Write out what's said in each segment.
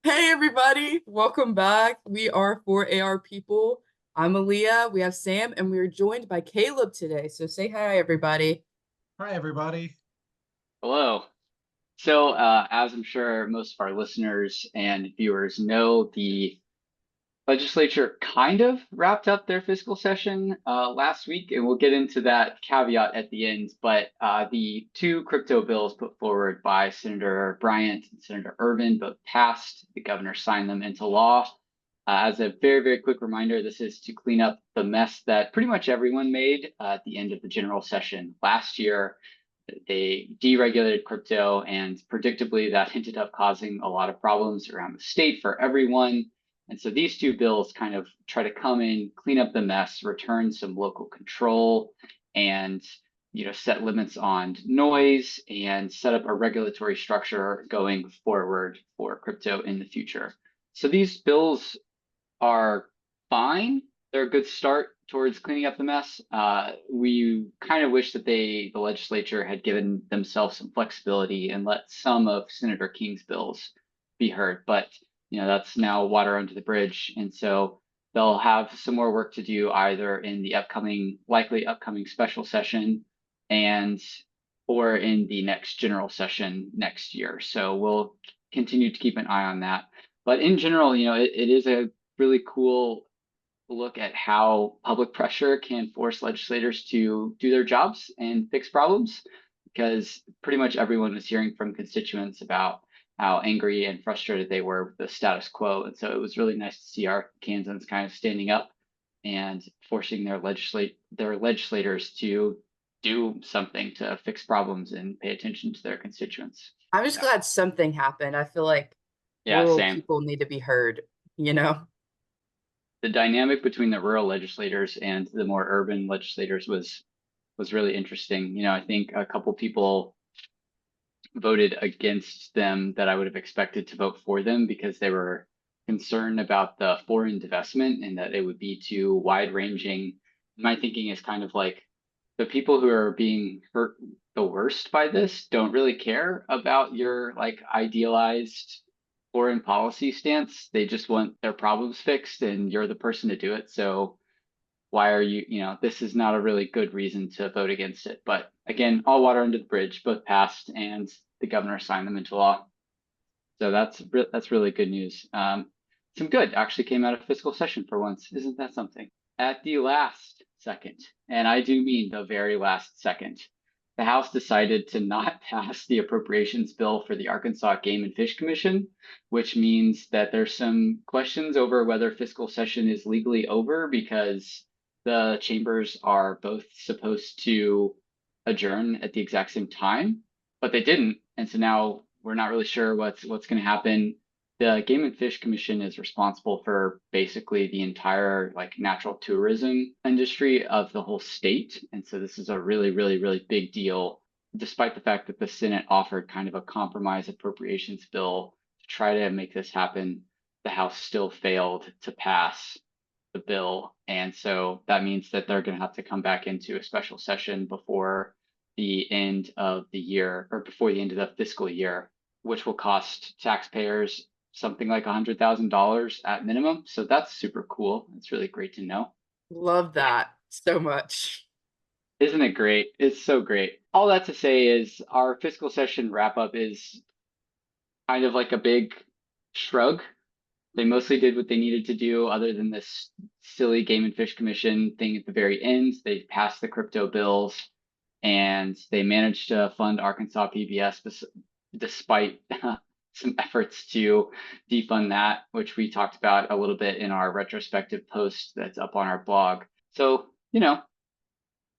Hey everybody, welcome back. We are 4AR people. I'm Aaliyah, we have Sam, and we are joined by Caleb today. So say hi, everybody. Hi, everybody. Hello. As I'm sure most of our listeners and viewers know, the legislature kind of wrapped up their fiscal session last week, and we'll get into that caveat at the end. But the two crypto bills put forward by Senator Bryant and Senator Ervin both passed. The governor signed them into law. As a very, very quick reminder, this is to clean up the mess that pretty much everyone made at the end of the general session last year. They deregulated crypto, and predictably, that ended up causing a lot of problems around the state for everyone. And so these two bills kind of try to come in, clean up the mess, return some local control, and set limits on noise and set up a regulatory structure going forward for crypto in the future. So these bills are fine. They're a good start towards cleaning up the mess. We kind of wish that the legislature had given themselves some flexibility and let some of Senator King's bills be heard, but that's now water under the bridge, and so they'll have some more work to do either in the likely upcoming special session and or in the next general session next year. So we'll continue to keep an eye on that. But in general, it is a really cool look at how public pressure can force legislators to do their jobs and fix problems, because pretty much everyone was hearing from constituents about how angry and frustrated they were with the status quo. And so it was really nice to see our Kansans kind of standing up and forcing their legislators to do something to fix problems and pay attention to their constituents. I'm just Yeah. glad something happened. I feel like Yeah, rural same. people need to be heard, you know? The dynamic between the rural legislators and the more urban legislators was really interesting. I think a couple people voted against them that I would have expected to vote for them because they were concerned about the foreign investment and that it would be too wide ranging. My thinking is kind of like the people who are being hurt the worst by this don't really care about your like idealized foreign policy stance. They just want their problems fixed and you're the person to do it. So why are this is not a really good reason to vote against it. But again, all water under the bridge, both passed and the governor signed them into law. So that's really good news. Some good actually came out of fiscal session for once. Isn't that something? At the last second, and I do mean the very last second, the House decided to not pass the appropriations bill for the Arkansas Game and Fish Commission, which means that there's some questions over whether fiscal session is legally over because the chambers are both supposed to adjourn at the exact same time, but they didn't. And so now we're not really sure what's going to happen. The Game and Fish Commission is responsible for basically the entire like natural tourism industry of the whole state. And so this is a really, really, really big deal, despite the fact that the Senate offered kind of a compromise appropriations bill to try to make this happen. The House still failed to pass the bill. And so that means that they're going to have to come back into a special session before the end of the year or before the end of the fiscal year, which will cost taxpayers something like $100,000 at minimum. So that's super cool. It's really great to know. Love that so much. Isn't it great? It's so great. All that to say is our fiscal session wrap up is kind of like a big shrug. They mostly did what they needed to do, other than this silly Game and Fish Commission thing at the very end. They passed the crypto bills and they managed to fund Arkansas PBS despite some efforts to defund that, which we talked about a little bit in our retrospective post that's up on our blog. So, could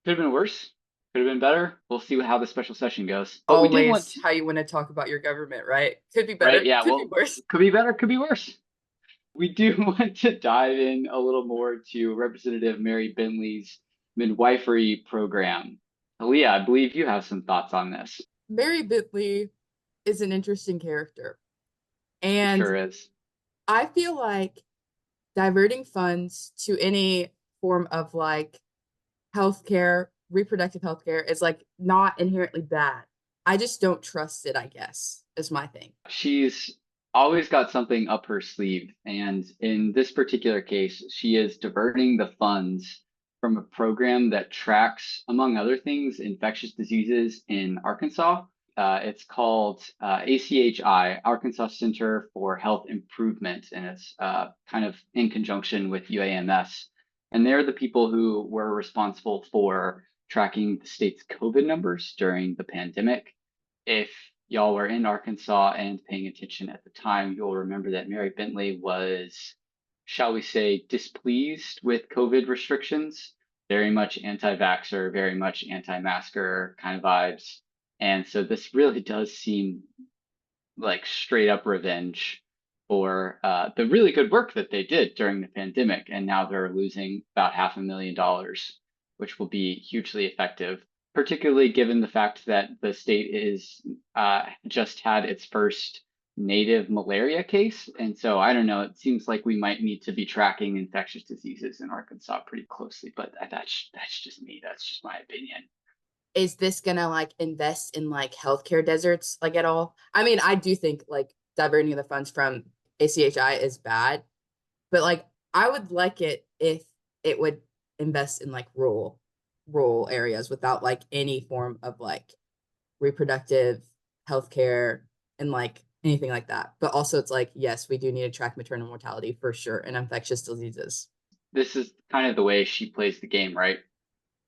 have been worse, could have been better. We'll see how the special session goes. But we did want Always to, how you want to talk about your government, right? Could be right? better, Yeah, could be well, worse. could be better, could be worse. We do want to dive in a little more to Representative Mary Bentley's midwifery program. Aaliyah, I believe you have some thoughts on this. Mary Bentley is an interesting character. She And sure is. I feel like diverting funds to any form of like healthcare, reproductive healthcare is like not inherently bad. I just don't trust it, I guess, is my thing. She's always got something up her sleeve. And in this particular case, she is diverting the funds from a program that tracks, among other things, infectious diseases in Arkansas. It's called ACHI, Arkansas Center for Health Improvement, and it's kind of in conjunction with UAMS. And they're the people who were responsible for tracking the state's COVID numbers during the pandemic. If y'all were in Arkansas and paying attention at the time, you'll remember that Mary Bentley was, shall we say, displeased with COVID restrictions, very much anti-vaxxer, very much anti-masker kind of vibes. And so this really does seem like straight up revenge for the really good work that they did during the pandemic. And now they're losing about $500,000, which will be hugely effective, particularly given the fact that the state is just had its first native malaria case. And so I don't know, it seems like we might need to be tracking infectious diseases in Arkansas pretty closely, but that's just me. That's just my opinion. Is this gonna like invest in like healthcare deserts like at all? I mean, I do think like diverting the funds from ACHI is bad, but like I would like it if it would invest in like rural areas without like any form of like reproductive healthcare and like anything like that. But also it's like, yes, we do need to track maternal mortality for sure and infectious diseases. This is kind of the way she plays the game, right?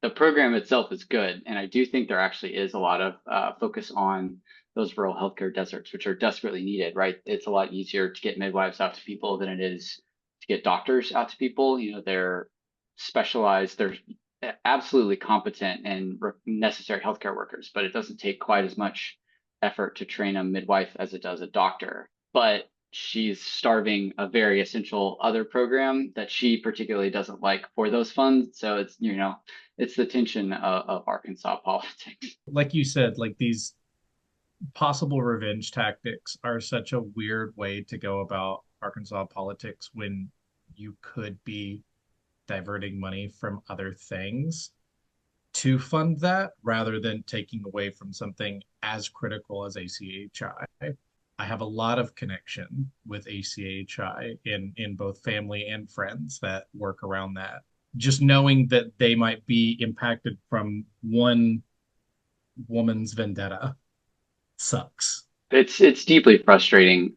The program itself is good, and I do think there actually is a lot of focus on those rural healthcare deserts, which are desperately needed. Right, it's a lot easier to get midwives out to people than it is to get doctors out to people. You know, they're specialized, they're absolutely competent and necessary healthcare workers, but it doesn't take quite as much effort to train a midwife as it does a doctor. But she's starving a very essential other program that she particularly doesn't like for those funds. So it's, it's the tension of Arkansas politics. Like you said, like these possible revenge tactics are such a weird way to go about Arkansas politics when you could be diverting money from other things to fund that rather than taking away from something as critical as ACHI. I have a lot of connection with ACHI in both family and friends that work around that. Just knowing that they might be impacted from one woman's vendetta sucks. It's deeply frustrating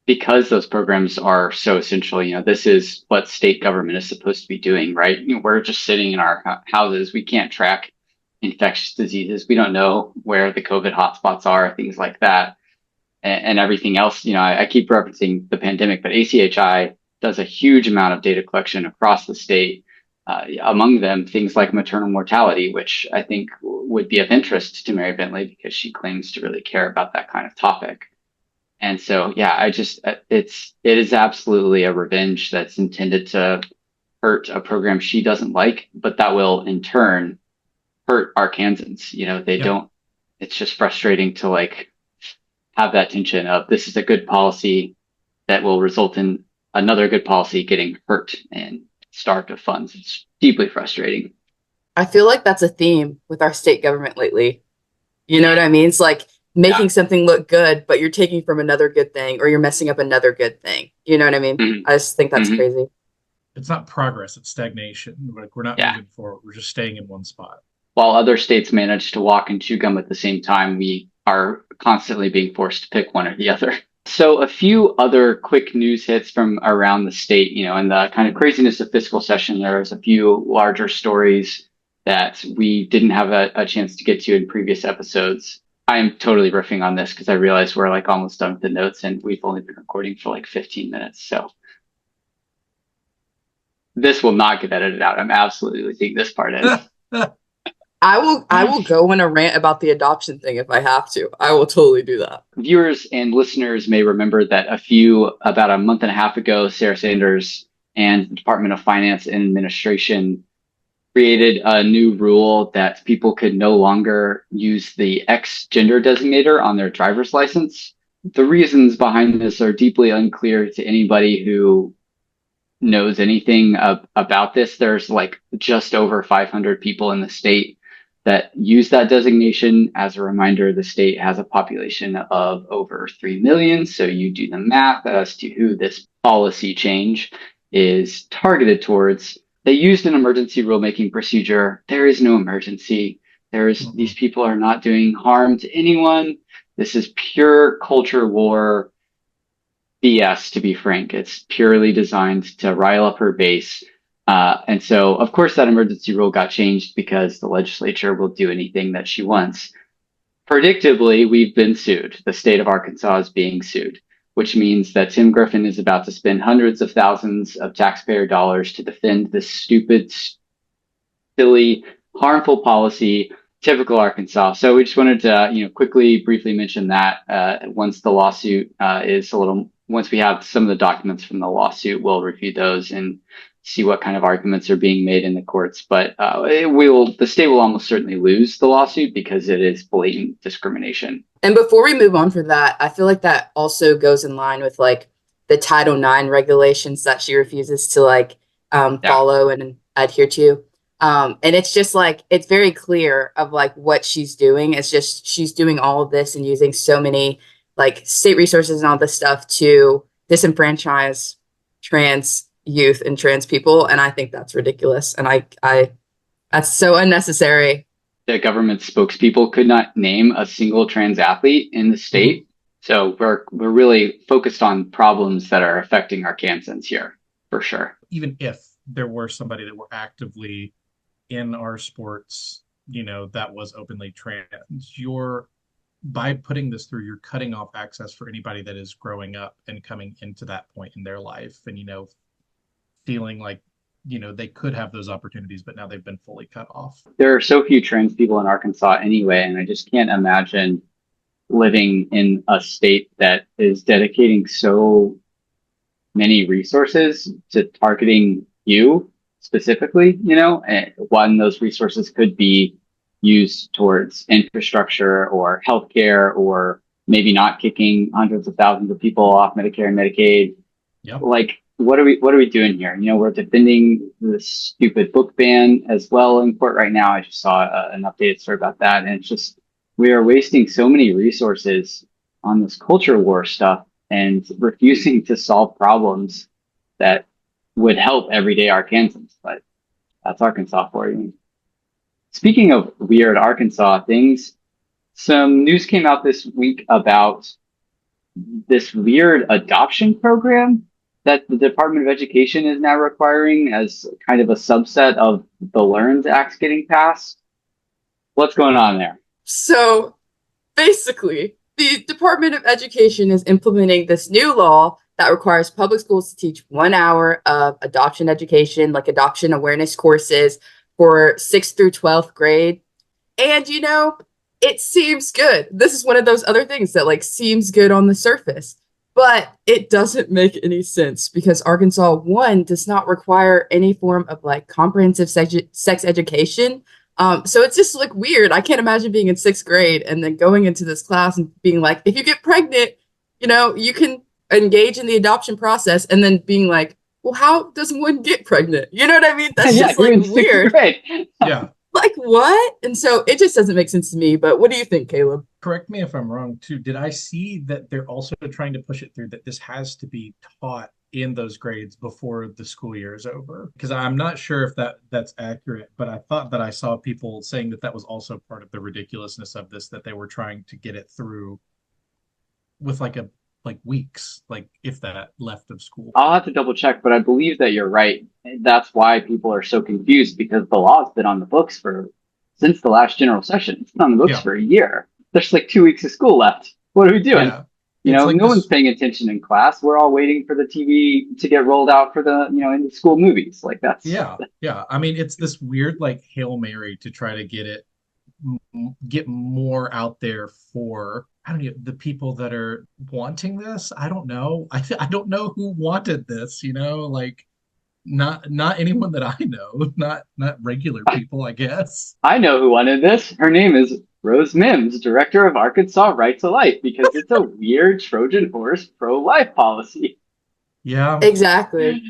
because those programs are so essential. You know, this is what state government is supposed to be doing, right? You know, we're just sitting in our houses. We can't track infectious diseases. We don't know where the COVID hotspots are, things like that, and everything else. You know, I keep referencing the pandemic, but ACHI does a huge amount of data collection across the state. Among them, things like maternal mortality, which I think would be of interest to Mary Bentley because she claims to really care about that kind of topic. And so, yeah, it is absolutely a revenge that's intended to hurt a program she doesn't like, but that will in turn hurt Arkansans. You know, they Yep. don't. It's just frustrating to like have that tension of this is a good policy that will result in another good policy getting hurt and starved of funds. It's deeply frustrating. I feel like that's a theme with our state government lately. You know what I mean? It's like Yeah. making something look good, but you're taking from another good thing or you're messing up another good thing. You know what I mean? Hmm. I just think that's Hmm. crazy. It's not progress, it's stagnation. Like we're not Yeah. moving forward. We're just staying in one spot. While other states manage to walk and chew gum at the same time, we are constantly being forced to pick one or the other. So a few other quick news hits from around the state, you know, and the kind of craziness of fiscal session. There was a few larger stories that we didn't have a chance to get to in previous episodes. I am totally riffing on this because I realize we're like almost done with the notes and we've only been recording for like 15 minutes. So this will not get edited out. I'm absolutely leaving this part in. I will go on a rant about the adoption thing if I have to. I will totally do that. Viewers and listeners may remember that about a month and a half ago, Sarah Sanders and the Department of Finance and Administration created a new rule that people could no longer use the X gender designator on their driver's license. The reasons behind this are deeply unclear to anybody who knows anything about this. There's like just over 500 people in the state that use that designation. As a reminder, the state has a population of over 3 million. So you do the math as to who this policy change is targeted towards. They used an emergency rulemaking procedure. There is no emergency. These people are not doing harm to anyone. This is pure culture war BS, to be frank. It's purely designed to rile up her base. And so, of course, that emergency rule got changed because the legislature will do anything that she wants. Predictably, we've been sued. The state of Arkansas is being sued, which means that Tim Griffin is about to spend hundreds of thousands of taxpayer dollars to defend this stupid, silly, harmful policy, typical Arkansas. So we just wanted to, quickly, briefly mention that once the lawsuit once we have some of the documents from the lawsuit, we'll review those and see what kind of arguments are being made in the courts. But the state will almost certainly lose the lawsuit because it is blatant discrimination. And before we move on from that, I feel like that also goes in line with like the Title IX regulations that she refuses to follow and adhere to. And it's just like, it's very clear of like what she's doing. It's just, she's doing all of this and using so many like state resources and all this stuff to disenfranchise trans youth and trans people. And I think that's ridiculous. And I that's so unnecessary. The government spokespeople could not name a single trans athlete in the state. So we're really focused on problems that are affecting Arkansans here, for sure. Even if there were somebody that were actively in our sports, that was openly trans, by putting this through, you're cutting off access for anybody that is growing up and coming into that point in their life and, feeling like, they could have those opportunities, but now they've been fully cut off. There are so few trans people in Arkansas anyway, and I just can't imagine living in a state that is dedicating so many resources to targeting you specifically, and one, those resources could be used towards infrastructure or healthcare, or maybe not kicking hundreds of thousands of people off Medicare and Medicaid. Yep. Like, what are we doing here? We're defending the stupid book ban as well in court right now. I just saw an updated story about that, and it's just, we are wasting so many resources on this culture war stuff and refusing to solve problems that would help everyday Arkansans. But that's Arkansas for you. Speaking of weird Arkansas things, some news came out this week about this weird adoption program that the Department of Education is now requiring as kind of a subset of the LEARNS Act getting passed. What's going on there? So basically, the Department of Education is implementing this new law that requires public schools to teach 1 hour of adoption education, like adoption awareness courses for 6th through 12th grade. And, it seems good. This is one of those other things that like seems good on the surface, but it doesn't make any sense because Arkansas, one, does not require any form of like comprehensive sex education. So it's just like weird. I can't imagine being in 6th grade and then going into this class and being like, if you get pregnant, you can engage in the adoption process, and then being like, well, how does one get pregnant? You know what I mean? That's just like weird. Yeah. Like what? And so it just doesn't make sense to me. But what do you think, Caleb? Correct me if I'm wrong too. Did I see that they're also trying to push it through that this has to be taught in those grades before the school year is over? Because I'm not sure if that's accurate, but I thought that I saw people saying that was also part of the ridiculousness of this, that they were trying to get it through with like weeks, like if that, left of school. I'll have to double check, but I believe that you're right. That's why people are so confused, because the law's been on the books since the last general session. It's been on the books for a year. There's like 2 weeks of school left. What are we doing? Yeah. No one's paying attention in class. We're all waiting for the TV to get rolled out for the, in the school movies. Like that's. Yeah. I mean, it's this weird, like Hail Mary to try to get more out there for, I don't know, the people that are wanting this. I don't know. I don't know who wanted this, like not anyone that I know, not regular people, I guess. I know who wanted this. Her name is Rose Mims, director of Arkansas Right to Life, because it's a weird Trojan horse pro-life policy. Yeah, exactly.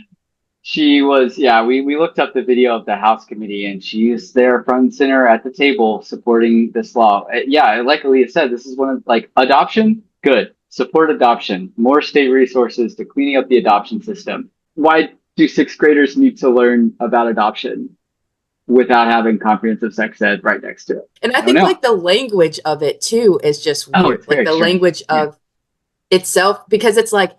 She was, yeah, we looked up the video of the House committee and she's there front and center at the table supporting this law. Yeah, like Aaliyah said, this is one of like adoption, good. Support adoption, more state resources to cleaning up the adoption system. Why do sixth graders need to learn about adoption without having comprehensive sex ed right next to it? And I I don't think know. like the language of it too is just Oh, weird. it's Like very the strange. language Yeah. of itself, because it's like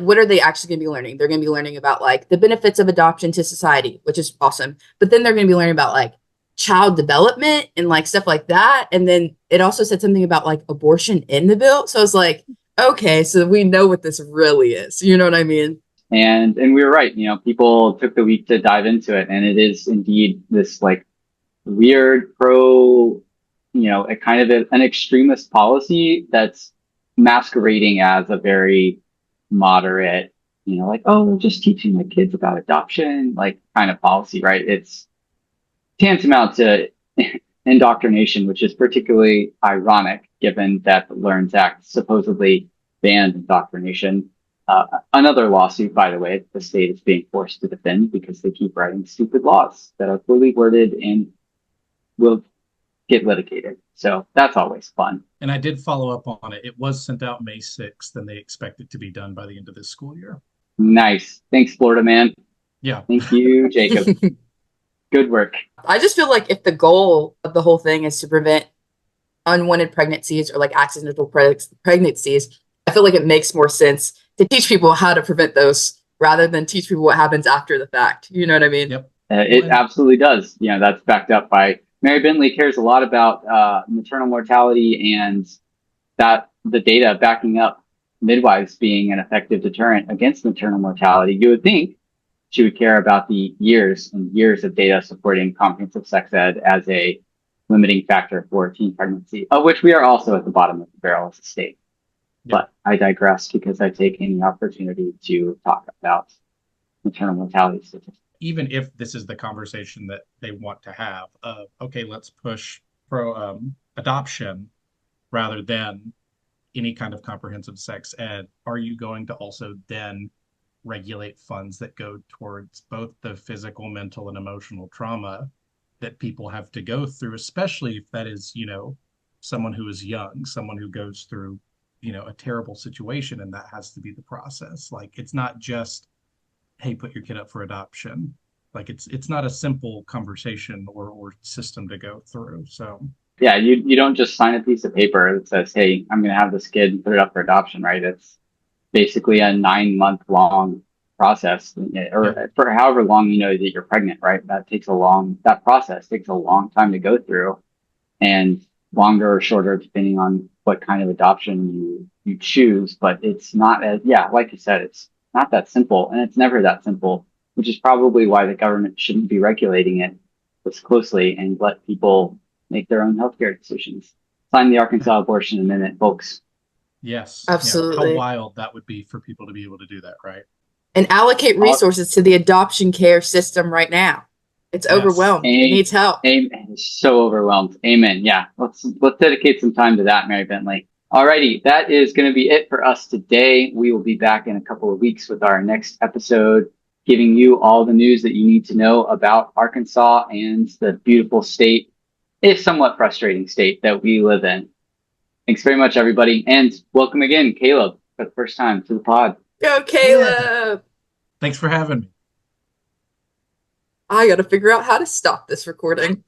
what are they actually going to be learning? They're going to be learning about like the benefits of adoption to society, which is awesome. But then they're going to be learning about like child development and like stuff like that. And then it also said something about like abortion in the bill. So it's like, okay, so we know what this really is. You know what I mean? And we were right. You know, people took the week to dive into it, and it is indeed this like weird a kind of an extremist policy that's masquerading as a very moderate, like, oh, we're just teaching my kids about adoption, like kind of policy, right? It's tantamount to indoctrination, which is particularly ironic given that the Learns Act supposedly banned indoctrination. Another lawsuit, by the way, the state is being forced to defend because they keep writing stupid laws that are poorly worded and will get litigated. So that's always fun. And I did follow up on it. It was sent out May 6th, and they expect it to be done by the end of this school year. Nice. Thanks, Florida man. Yeah. Thank you, Jacob. Good work. I just feel like if the goal of the whole thing is to prevent unwanted pregnancies or like accidental pregnancies, I feel like it makes more sense to teach people how to prevent those rather than teach people what happens after the fact. You know what I mean? Yep. It absolutely does. That's backed up by Mary Bentley cares a lot about maternal mortality and that the data backing up midwives being an effective deterrent against maternal mortality. You would think she would care about the years and years of data supporting comprehensive sex ed as a limiting factor for teen pregnancy, of which we are also at the bottom of the barrel as a state. Yep. But I digress because I take any opportunity to talk about maternal mortality statistics. Even if this is the conversation that they want to have, okay, let's push pro adoption rather than any kind of comprehensive sex ed, are you going to also then regulate funds that go towards both the physical, mental, and emotional trauma that people have to go through, especially if that is, someone who is young, someone who goes through, a terrible situation, and that has to be the process. Like, it's not just, hey, put your kid up for adoption. Like, it's not a simple conversation or system to go through. So yeah, you don't just sign a piece of paper that says, hey, I'm going to have this kid and put it up for adoption, right? It's basically a 9-month long process, or for however long that you're pregnant, right? That process takes a long time to go through, and longer or shorter depending on what kind of adoption you choose. But it's not as, like you said, it's not that simple, and it's never that simple, which is probably why the government shouldn't be regulating it this closely and let people make their own healthcare decisions. Sign the Arkansas Abortion Amendment, folks. yes, Absolutely. how wild that would be for people to be able to do that, right? And allocate resources to the adoption care system right now. It's overwhelmed. It needs help. It's so overwhelmed. Amen. Yeah. Let's dedicate some time to that, Mary Bentley. Alrighty, that is going to be it for us today. We will be back in a couple of weeks with our next episode, giving you all the news that you need to know about Arkansas and the beautiful state, a somewhat frustrating state that we live in. Thanks very much, everybody. And welcome again, Caleb, for the first time to the pod. Go, Caleb. Yeah. Thanks for having me. I got to figure out how to stop this recording.